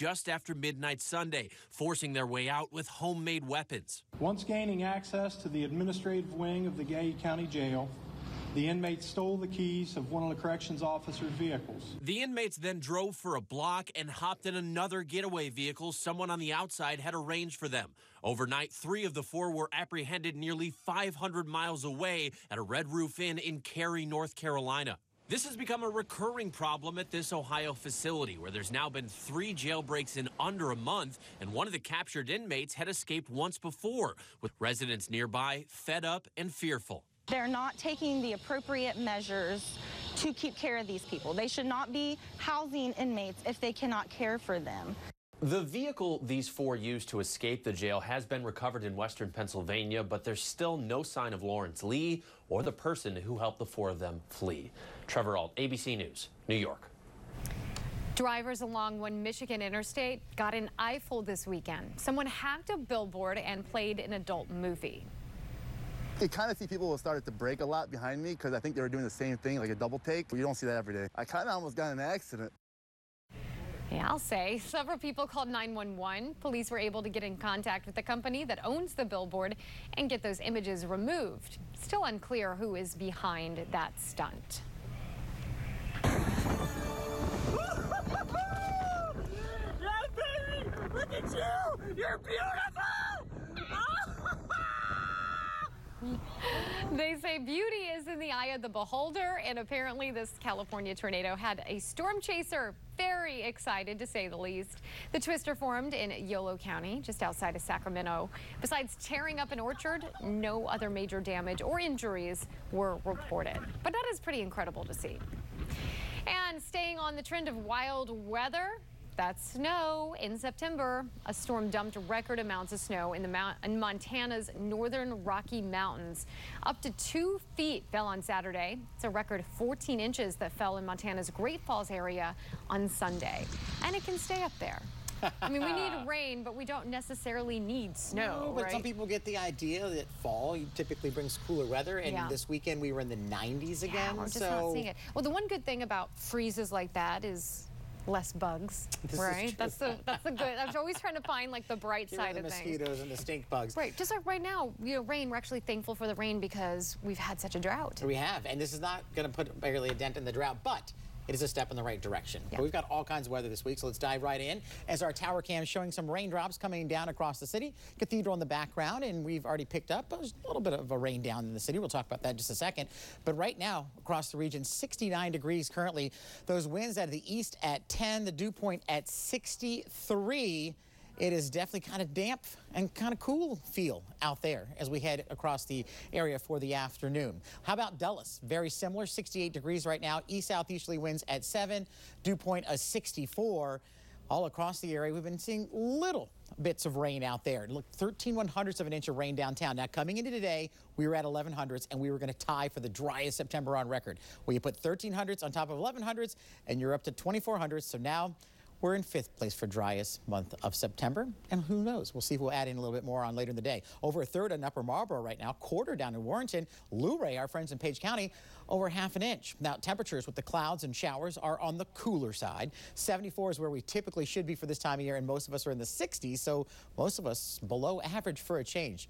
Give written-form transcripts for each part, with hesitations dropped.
just after midnight Sunday, forcing their way out with homemade weapons. Once gaining access to the administrative wing of the Gay County Jail, the inmates stole the keys of one of the corrections officer's vehicles. The inmates then drove for a block and hopped in another getaway vehicle someone on the outside had arranged for them. Overnight, 3 of the 4 were apprehended nearly 500 miles away at a Red Roof Inn in Cary, North Carolina. This has become a recurring problem at this Ohio facility, where there's now been 3 jailbreaks in under a month, and one of the captured inmates had escaped once before, with residents nearby fed up and fearful. They're not taking the appropriate measures to keep care of these people. They should not be housing inmates if they cannot care for them. The vehicle these 4 used to escape the jail has been recovered in western Pennsylvania, but there's still no sign of Lawrence Lee or the person who helped the 4 of them flee. Trevor Ault, ABC News, New York. Drivers along one Michigan interstate got an eyeful this weekend. Someone hacked a billboard and played an adult movie. You kind of see people who started to brake a lot behind me because I think they were doing the same thing, like a double take. You don't see that every day. I kind of almost got in an accident. Yeah, I'll say. Several people called 911. Police were able to get in contact with the company that owns the billboard and get those images removed. Still unclear who is behind that stunt. Yeah, baby! Look at you! You're beautiful! They say beauty is in the eye of the beholder, and apparently this California tornado had a storm chaser. Very excited, to say the least. The twister formed in Yolo County, just outside of Sacramento. Besides tearing up an orchard, no other major damage or injuries were reported. But that is pretty incredible to see. And staying on the trend of wild weather, that's snow. In September, a storm dumped record amounts of snow in Montana's northern Rocky Mountains. Up to 2 feet fell on Saturday. It's a record 14 inches that fell in Montana's Great Falls area on Sunday. And it can stay up there. I mean, we need rain, but we don't necessarily need snow, no, but right? some people get the idea that fall typically brings cooler weather, and this weekend we were in the 90s again. We're just not seeing it. Well, the one good thing about freezes like that is less bugs, right? That's the good. I'm always trying to find like the bright side of things. The mosquitoes and the stink bugs. Right. Just like right now, rain. We're actually thankful for the rain because we've had such a drought. We have, and this is not going to put barely a dent in the drought, but it is a step in the right direction. But we've got all kinds of weather this week, so let's dive right in. As our tower cam is showing some raindrops coming down across the city. Cathedral in the background, and we've already picked up a little bit of a rain down in the city. We'll talk about that in just a second. But right now, across the region, 69 degrees currently. Those winds out of the east at 10, the dew point at 63. It is definitely kind of damp and kind of cool feel out there as we head across the area for the afternoon. How about Dulles? Very similar, 68 degrees right now. East-southeasterly winds at 7, dew point of 64. All across the area, we've been seeing little bits of rain out there. Look, 13/100ths of an inch of rain downtown. Now, coming into today, we were at 11/100ths, and we were going to tie for the driest September on record. Well, you put 13/100ths on top of 11/100ths, and you're up to 24/100ths. So now we're in 5th place for driest month of September, and who knows? We'll see if we'll add in a little bit more on later in the day. Over a third in Upper Marlboro right now, quarter down in Warrenton. Luray, our friends in Page County, over ½ an inch. Now, temperatures with the clouds and showers are on the cooler side. 74 is where we typically should be for this time of year, and most of us are in the 60s, so most of us below average for a change.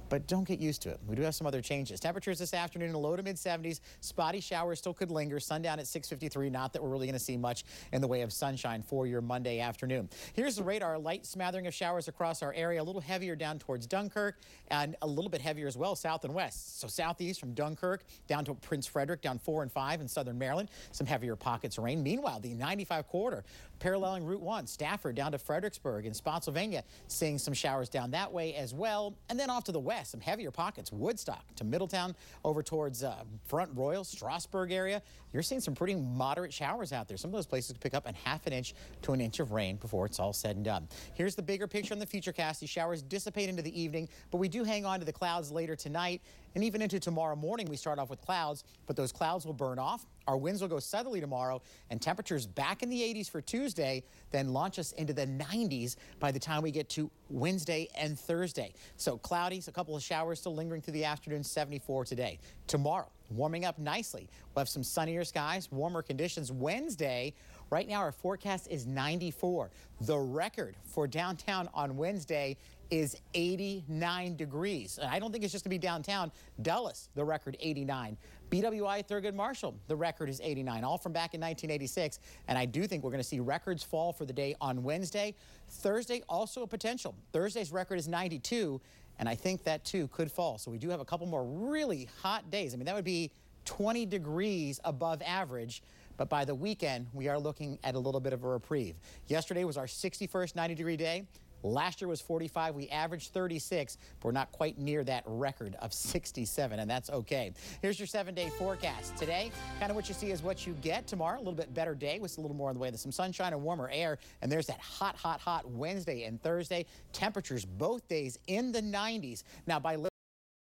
But don't get used to it. We do have some other changes. Temperatures this afternoon in the low to mid 70s. Spotty showers still could linger. Sundown at 6:53. Not that we're really going to see much in the way of sunshine for your Monday afternoon. Here's the radar. Light smattering of showers across our area. A little heavier down towards Dunkirk and a little bit heavier as well south and west. So southeast from Dunkirk down to Prince Frederick, down 4 and 5 in southern Maryland. Some heavier pockets of rain. Meanwhile, the 95 corridor paralleling Route 1, Stafford down to Fredericksburg in Spotsylvania, seeing some showers down that way as well. And then off to the west, some heavier pockets, Woodstock to Middletown, over towards Front Royal, Strasburg area. You're seeing some pretty moderate showers out there. Some of those places could pick up ½ an inch to an inch of rain before it's all said and done. Here's the bigger picture on the futurecast. These showers dissipate into the evening, but we do hang on to the clouds later tonight. And even into tomorrow morning, we start off with clouds, but those clouds will burn off. Our winds will go southerly tomorrow, and temperatures back in the 80s for Tuesday, then launch us into the 90s by the time we get to Wednesday and Thursday. So cloudy, a couple of showers still lingering through the afternoon, 74 today. Tomorrow, warming up nicely. We'll have some sunnier skies, warmer conditions. Wednesday, Right now, our forecast is 94. The record for downtown on Wednesday is 89 degrees. And I don't think it's just going to be downtown. Dulles, the record 89. BWI Thurgood Marshall, the record is 89, all from back in 1986. And I do think we're going to see records fall for the day on Wednesday. Thursday, also a potential. Thursday's record is 92, and I think that too could fall. So we do have a couple more really hot days. I mean, that would be 20 degrees above average. But by the weekend, we are looking at a little bit of a reprieve. Yesterday was our 61st 90-degree day. Last year was 45. We averaged 36, but we're not quite near that record of 67, and that's okay. Here's your 7-day forecast. Today, kind of what you see is what you get. Tomorrow, a little bit better day with a little more on the way. There's some sunshine and warmer air, and there's that hot, hot, hot Wednesday and Thursday. Temperatures both days in the 90s. Now, by